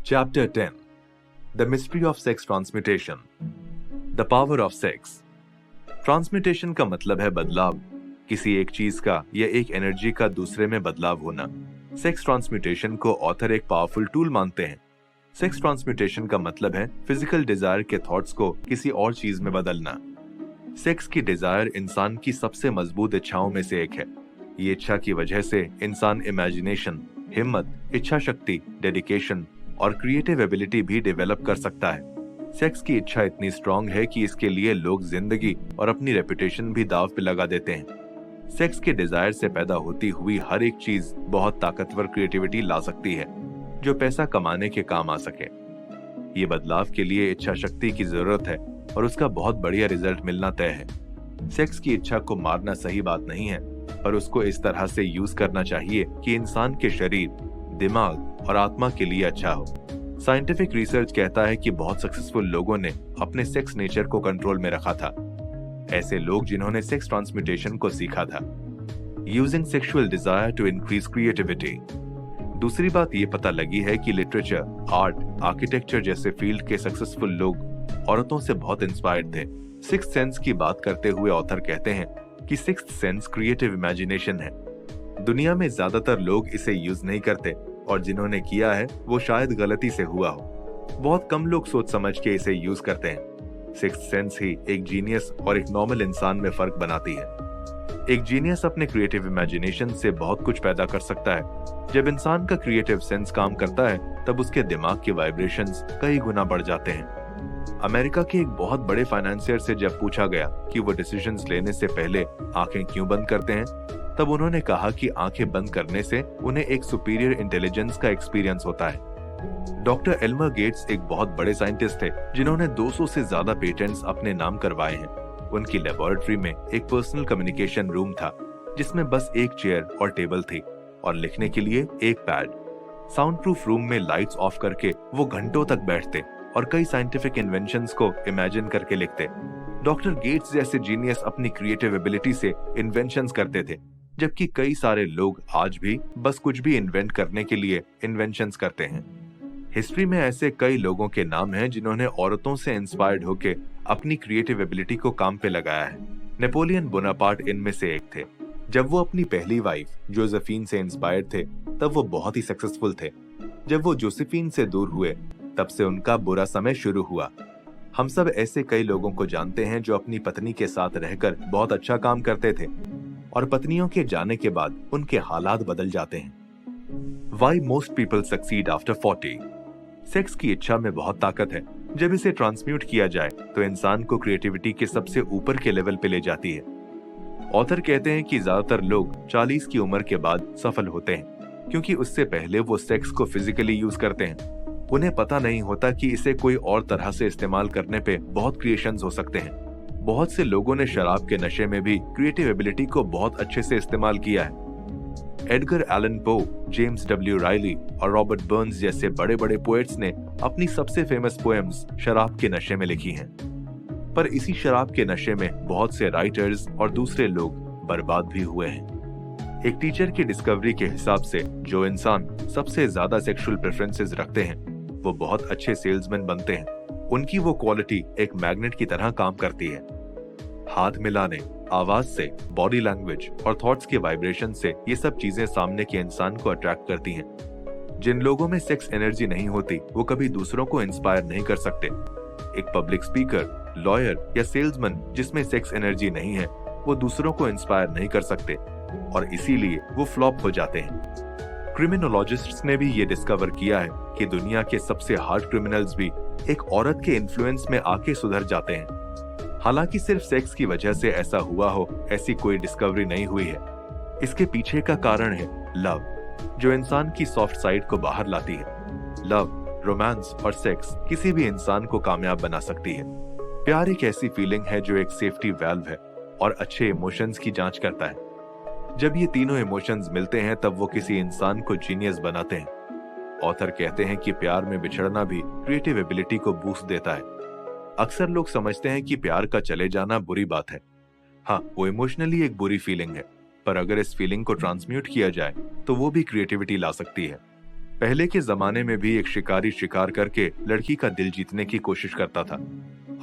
Chapter 10. The Mystery of Sex Transmutation. The Power of Sex. Transmutation का मतलब है बदलाव, किसी एक चीज का या एक एनर्जी का दूसरे में बदलाव होना। सेक्स ट्रांसम्यूटेशन को ऑथर एक पावरफुल टूल मानते हैं। सेक्स ट्रांसम्यूटेशन का मतलब है फिजिकल डिजायर के थॉट्स को किसी और चीज में बदलना। सेक्स की डिजायर इंसान की सबसे मजबूत इच्छाओं में से एक है। ये इच्छा की वजह से इंसान इमेजिनेशन, हिम्मत, इच्छा शक्ति, डेडिकेशन और क्रिएटिव एबिलिटी भी डेवलप कर सकता है। सेक्स की इच्छा इतनी स्ट्रांग है कि इसके लिए लोग जिंदगी और अपनी रेपुटेशन भी दांव पे लगा देते हैं। सेक्स के डिजायर से पैदा होती हुई हर एक चीज बहुत ताकतवर क्रिएटिविटी ला सकती है, जो पैसा कमाने के काम आ सके। ये बदलाव के लिए इच्छा शक्ति की जरूरत है और उसका बहुत बढ़िया रिजल्ट मिलना तय है। सेक्स की इच्छा को मारना सही बात नहीं है, पर उसको इस तरह से यूज करना चाहिए कि इंसान के शरीर, दिमाग और आत्मा के लिए अच्छा हो। साइंटिफिक रिसर्च कहता है कि बहुत सक्सेसफुल लोगों ने अपने सेक्स नेचर को कंट्रोल में रखा था। ऐसे लोग जिन्होंने सेक्स ट्रांसम्यूटेशन को सीखा था। Using sexual desire to increase creativity. दूसरी बात ये पता लगी है कि लिटरेचर, आर्ट, आर्किटेक्चर जैसे फील्ड के सक्सेसफुल लोग औरतों से बहुत इंस्पायर्ड थे। सिक्स्थ सेंस की बात करते हुए ऑथर कहते हैं कि सिक्स्थ सेंस क्रिएटिव इमेजिनेशन है। दुनिया में ज्यादातर लोग इसे यूज नहीं करते और जिन्होंने किया है वो शायद गलती से हुआ हो। बहुत कम लोग सोच समझ के इसे यूज करते हैं। सिक्स्थ सेंस ही एक जीनियस और एक नॉर्मल इंसान में फर्क बनाती है। एक जीनियस अपने क्रिएटिव इमेजिनेशन से बहुत कुछ पैदा कर सकता है। जब इंसान का क्रिएटिव सेंस काम करता है तब उसके दिमाग के वाइब्रेशंस कई गुना बढ़ जाते हैं। अमेरिका के एक बहुत बड़े फाइनेंसियर से जब पूछा गया कि वो डिसीजंस लेने से पहले आंखें क्यों बंद करते हैं, तब उन्होंने कहा कि आंखें बंद करने से उन्हें एक सुपीरियर इंटेलिजेंस का एक्सपीरियंस होता है। डॉक्टर एल्मर गेट्स एक बहुत बड़े साइंटिस्ट थे जिन्होंने 200 से ज्यादा पेटेंट्स अपने नाम करवाए हैं। उनकी लेबोरेटरी में एक पर्सनल कम्युनिकेशन रूम था जिसमें बस एक चेयर और टेबल थी और लिखने के लिए एक पैड। साउंड प्रूफ रूम में लाइट्स ऑफ करके वो घंटों तक बैठते और कई साइंटिफिक इन्वेंशंस को इमेजिन करके लिखते। डॉक्टर गेट्स जैसे जीनियस अपनी क्रिएटिव एबिलिटी से इन्वेंशंस करते थे, जबकि कई सारे लोग आज भी बस कुछ भी इन्वेंट करने के लिए इन्वेंशंस करते हैं। हिस्ट्री में ऐसे कई लोगों के नाम हैं जिन्होंने औरतों से इंस्पायर्ड होकर अपनी क्रिएटिव एबिलिटी को काम पे लगाया है। नेपोलियन बोनापार्ट इनमें से एक थे। जब वो अपनी पहली वाइफ जोसेफीन से इंस्पायर्ड थे तब वो बहुत ही सक्सेसफुल थे। जब वो जोसेफीन से दूर हुए तब से उनका बुरा समय शुरू हुआ। हम सब ऐसे कई लोगों को जानते हैं जो अपनी पत्नी के साथ रहकर बहुत अच्छा काम करते थे और पत्नियों के जाने के बाद उनके हालात बदल जाते हैं। Why most people succeed after 40? Sex की इच्छा में बहुत ताकत है। जब इसे ट्रांसम्यूट किया जाए तो इंसान को क्रिएटिविटी के सबसे ऊपर के लेवल पे ले जाती है। ऑथर कहते हैं कि ज्यादातर लोग 40 की उम्र के बाद सफल होते हैं क्योंकि उससे पहले वो सेक्स को फिजिकली यूज करते हैं। उन्हें पता नहीं होता कि इसे कोई और तरह से इस्तेमाल करने पे बहुत क्रिएशंस हो सकते हैं। बहुत से लोगों ने शराब के नशे में भी क्रिएटिव एबिलिटी को बहुत अच्छे से इस्तेमाल किया है। Edgar Allan Poe, James W Riley और रॉबर्ट बर्न्स जैसे बड़े बड़े पोएट्स ने अपनी सबसे फेमस पोएम्स शराब के नशे में लिखी हैं। पर इसी शराब के नशे में बहुत से राइटर्स और दूसरे लोग बर्बाद भी हुए हैं। एक टीचर की डिस्कवरी के हिसाब से जो इंसान सबसे ज्यादा सेक्सुअल प्रेफरेंसेस रखते हैं वो बहुत अच्छे सेल्समैन बनते हैं। उनकी वो क्वालिटी एक मैग्नेट की तरह काम करती है। हाथ मिलाने, आवाज से, बॉडी लैंग्वेज और थॉट्स के वाइब्रेशन से ये सब चीजें सामने के इंसान को अट्रैक्ट करती हैं। जिन लोगों में सेक्स एनर्जी नहीं होती वो कभी दूसरों को इंस्पायर नहीं कर सकते। एक पब्लिक स्पीकर, लॉयर या सेल्समैन जिसमें सेक्स एनर्जी नहीं है वो दूसरों को इंस्पायर नहीं कर सकते और इसीलिए वो फ्लॉप हो जाते हैं। क्रिमिनोलॉजिस्ट्स ने भी ये डिस्कवर किया है कि दुनिया के सबसे हार्ड क्रिमिनल्स भी एक औरत के इन्फ्लुएंस में आके सुधर जाते हैं। हालांकि सिर्फ सेक्स की वजह से ऐसा हुआ हो ऐसी कोई डिस्कवरी नहीं हुई है। इसके पीछे का कारण है लव, जो इंसान की सॉफ्ट साइड को बाहर लाती है। लव, रोमांस और सेक्स किसी भी इंसान को कामयाब बना सकती है। प्यार एक ऐसी फीलिंग है जो एक सेफ्टी वैल्व है और अच्छे इमोशंस की जांच करता है। जब ये तीनों इमोशंस मिलते हैं तब वो किसी इंसान को जीनियस बनाते हैं। ऑथर कहते हैं कि प्यार में बिछड़ना भी क्रिएटिव एबिलिटी को बूस्ट देता है। अक्सर लोग समझते हैं कि प्यार का चले जाना बुरी बात है। हाँ, वो इमोशनली एक बुरी फीलिंग है, पर अगर इस फीलिंग को ट्रांसम्यूट किया जाए तो वो भी क्रिएटिविटी ला सकती है। पहले के जमाने में भी एक शिकारी शिकार करके लड़की का दिल जीतने की कोशिश करता था।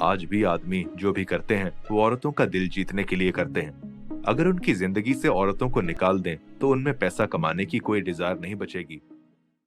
आज भी आदमी जो भी करते हैं वो औरतों का दिल जीतने के लिए करते हैं। अगर उनकी जिंदगी से औरतों को निकाल दें तो उनमें पैसा कमाने की कोई डिजायर नहीं बचेगी।